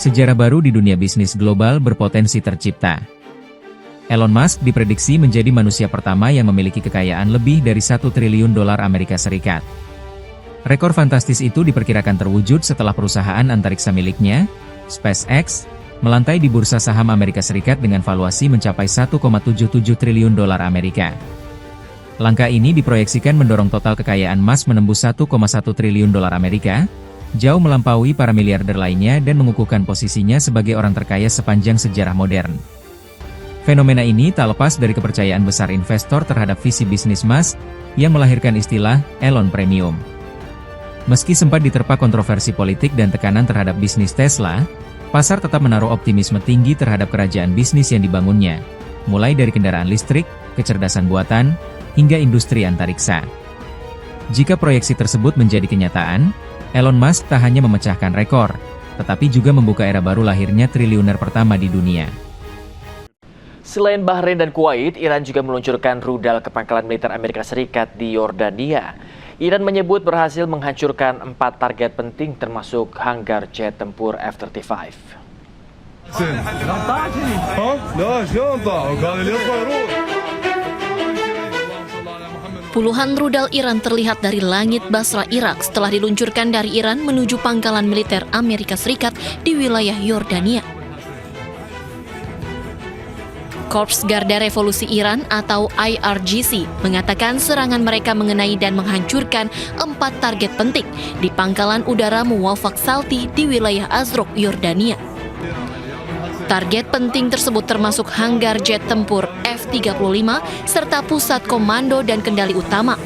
Sejarah baru di dunia bisnis global berpotensi tercipta. Elon Musk diprediksi menjadi manusia pertama yang memiliki kekayaan lebih dari $1 triliun Amerika Serikat. Rekor fantastis itu diperkirakan terwujud setelah perusahaan antariksa miliknya, SpaceX, melantai di bursa saham Amerika Serikat dengan valuasi mencapai $1,77 triliun Amerika. Langkah ini diproyeksikan mendorong total kekayaan Musk menembus $1,1 triliun Amerika, jauh melampaui para miliarder lainnya dan mengukuhkan posisinya sebagai orang terkaya sepanjang sejarah modern. Fenomena ini tak lepas dari kepercayaan besar investor terhadap visi bisnis Musk, yang melahirkan istilah Elon Premium. Meski sempat diterpa kontroversi politik dan tekanan terhadap bisnis Tesla, pasar tetap menaruh optimisme tinggi terhadap kerajaan bisnis yang dibangunnya, mulai dari kendaraan listrik, kecerdasan buatan, hingga industri antariksa. Jika proyeksi tersebut menjadi kenyataan, Elon Musk tak hanya memecahkan rekor, tetapi juga membuka era baru lahirnya triliuner pertama di dunia. Selain Bahrain dan Kuwait, Iran juga meluncurkan rudal ke pangkalan militer Amerika Serikat di Yordania. Iran menyebut berhasil menghancurkan 4 target penting termasuk hanggar jet tempur F-35. Puluhan rudal Iran terlihat dari langit Basra, Irak setelah diluncurkan dari Iran menuju pangkalan militer Amerika Serikat di wilayah Yordania. Korps Garda Revolusi Iran atau IRGC mengatakan serangan mereka mengenai dan menghancurkan 4 target penting di pangkalan udara Muwafaq Salti di wilayah Azraq, Yordania. Target penting tersebut termasuk hanggar jet tempur F-35 serta pusat komando dan kendali utama.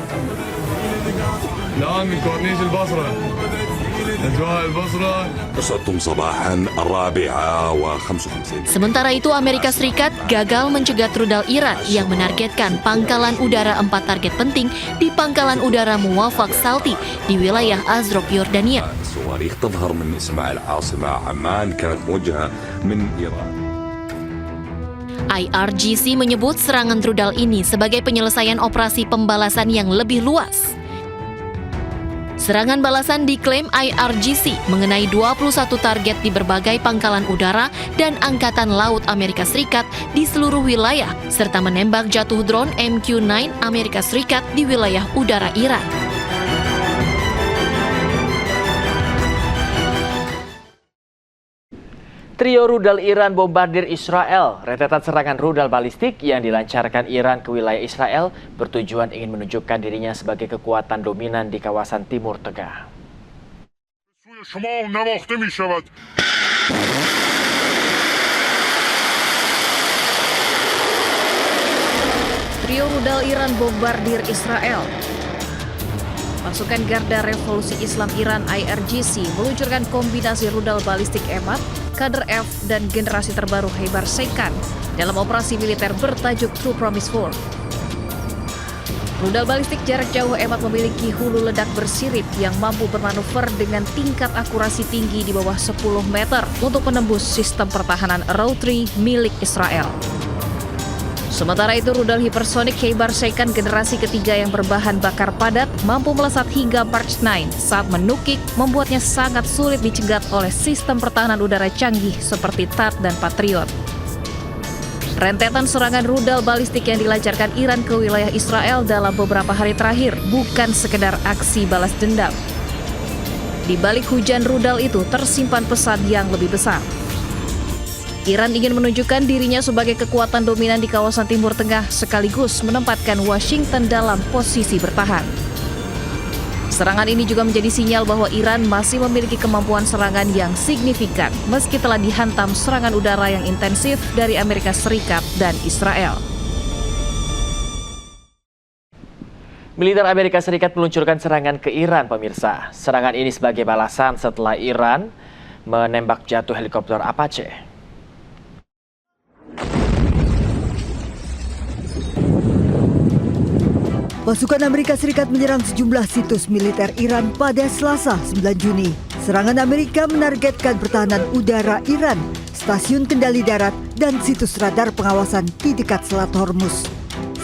Sementara itu, Amerika Serikat gagal mencegat rudal Iran yang menargetkan pangkalan udara 4 target penting di pangkalan udara Muwafaq Salti di wilayah Azraq, Yordania. IRGC menyebut serangan rudal ini sebagai penyelesaian operasi pembalasan yang lebih luas. Serangan balasan diklaim IRGC mengenai 21 target di berbagai pangkalan udara dan angkatan laut Amerika Serikat di seluruh wilayah, serta menembak jatuh drone MQ-9 Amerika Serikat di wilayah udara Iran. Trio rudal Iran bombardir Israel. Rentetan serangan rudal balistik yang dilancarkan Iran ke wilayah Israel bertujuan ingin menunjukkan dirinya sebagai kekuatan dominan di kawasan Timur Tengah. Trio rudal Iran bombardir Israel. Pasukan Garda Revolusi Islam Iran IRGC meluncurkan kombinasi rudal balistik EMAT, Kader F, dan generasi terbaru Khaybar Seikan dalam operasi militer bertajuk True Promise 4. Rudal balistik jarak jauh EMAT memiliki hulu ledak bersirip yang mampu bermanuver dengan tingkat akurasi tinggi di bawah 10 meter untuk menembus sistem pertahanan Rotary milik Israel. Sementara itu, rudal hipersonik Khaybar Seikan generasi ketiga yang berbahan bakar padat mampu melesat hingga Mach 9 saat menukik, membuatnya sangat sulit dicegat oleh sistem pertahanan udara canggih seperti THAAD dan Patriot. Rentetan serangan rudal balistik yang dilancarkan Iran ke wilayah Israel dalam beberapa hari terakhir bukan sekedar aksi balas dendam. Di balik hujan rudal itu tersimpan pesan yang lebih besar. Iran ingin menunjukkan dirinya sebagai kekuatan dominan di kawasan Timur Tengah sekaligus menempatkan Washington dalam posisi bertahan. Serangan ini juga menjadi sinyal bahwa Iran masih memiliki kemampuan serangan yang signifikan meski telah dihantam serangan udara yang intensif dari Amerika Serikat dan Israel. Militer Amerika Serikat meluncurkan serangan ke Iran, pemirsa. Serangan ini sebagai balasan setelah Iran menembak jatuh helikopter Apache. Pasukan Amerika Serikat menyerang sejumlah situs militer Iran pada Selasa 9 Juni. Serangan Amerika menargetkan pertahanan udara Iran, stasiun kendali darat, dan situs radar pengawasan di dekat Selat Hormuz.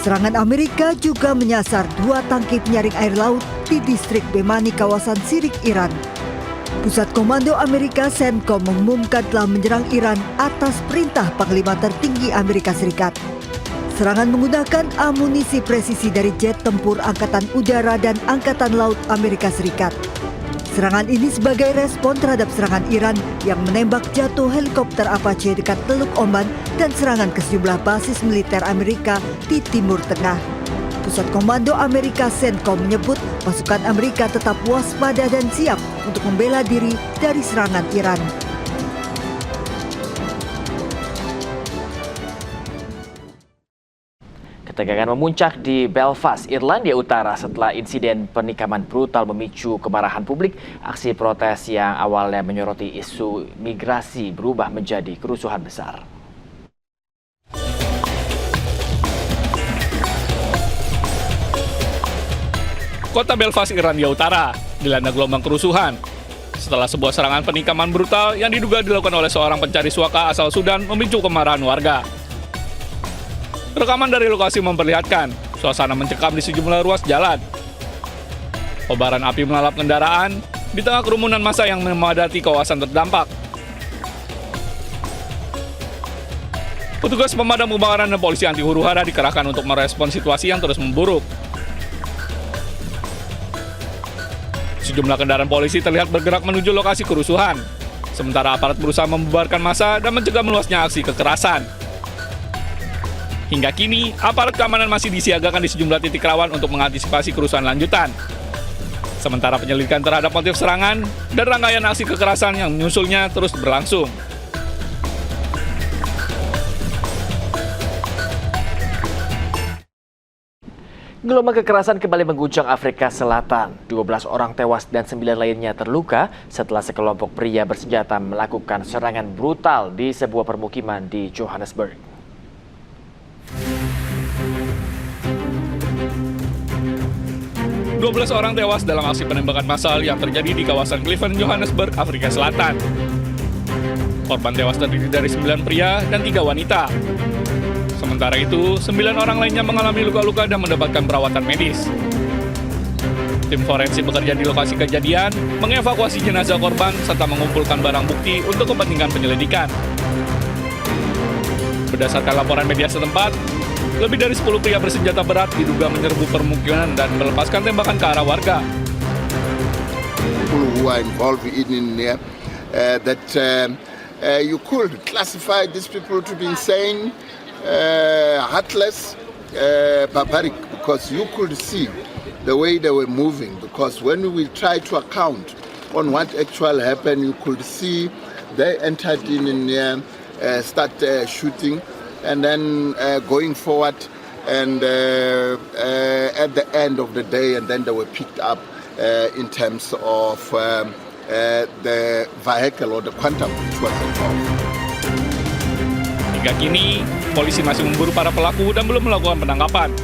Serangan Amerika juga menyasar 2 tangki penyaring air laut di distrik Bemani, kawasan Sirik, Iran. Pusat Komando Amerika CENTCOM mengumumkan telah menyerang Iran atas perintah Panglima Tertinggi Amerika Serikat. Serangan menggunakan amunisi presisi dari jet tempur Angkatan Udara dan Angkatan Laut Amerika Serikat. Serangan ini sebagai respon terhadap serangan Iran yang menembak jatuh helikopter Apache dekat Teluk Oman dan serangan ke sejumlah basis militer Amerika di Timur Tengah. Pusat Komando Amerika CENTCOM menyebut pasukan Amerika tetap waspada dan siap untuk membela diri dari serangan Iran. Ketegangan memuncak di Belfast, Irlandia Utara setelah insiden penikaman brutal memicu kemarahan publik. Aksi protes yang awalnya menyoroti isu migrasi berubah menjadi kerusuhan besar. Kota Belfast, Irlandia Utara, dilanda gelombang kerusuhan setelah sebuah serangan penikaman brutal yang diduga dilakukan oleh seorang pencari suaka asal Sudan memicu kemarahan warga. Rekaman dari lokasi memperlihatkan suasana mencekam di sejumlah ruas jalan. Kobaran api melalap kendaraan di tengah kerumunan massa yang memadati kawasan terdampak. Petugas pemadam kebakaran dan polisi anti huru-hara dikerahkan untuk merespon situasi yang terus memburuk. Sejumlah kendaraan polisi terlihat bergerak menuju lokasi kerusuhan, sementara aparat berusaha membubarkan massa dan mencegah meluasnya aksi kekerasan. Hingga kini, aparat keamanan masih disiagakan di sejumlah titik rawan untuk mengantisipasi kerusuhan lanjutan. Sementara penyelidikan terhadap motif serangan dan rangkaian aksi kekerasan yang menyusulnya terus berlangsung. Gelombang kekerasan kembali mengguncang Afrika Selatan. 12 orang tewas dan 9 lainnya terluka setelah sekelompok pria bersenjata melakukan serangan brutal di sebuah permukiman di Johannesburg. Dua belas orang tewas dalam aksi penembakan massal yang terjadi di kawasan Clifton, Johannesburg, Afrika Selatan. Korban tewas terdiri dari 9 pria dan 3 wanita. Sementara itu, 9 orang lainnya mengalami luka-luka dan mendapatkan perawatan medis. Tim forensik bekerja di lokasi kejadian, mengevakuasi jenazah korban serta mengumpulkan barang bukti untuk kepentingan penyelidikan. Berdasarkan laporan media setempat, lebih dari 10 pria bersenjata berat diduga menyerbu permukiman dan melepaskan tembakan ke arah warga. People who are involved in you could classify these people to be insane, heartless, barbaric, because you could see the way they were moving. Because when we try to account on what actually happened, you could see they entered in here, start shooting, and then going forward, and at the end of the day, and then they were picked up in terms of the vehicle or the quantum which was involved. Hingga kini, polisi masih memburu para pelaku dan belum melakukan penangkapan.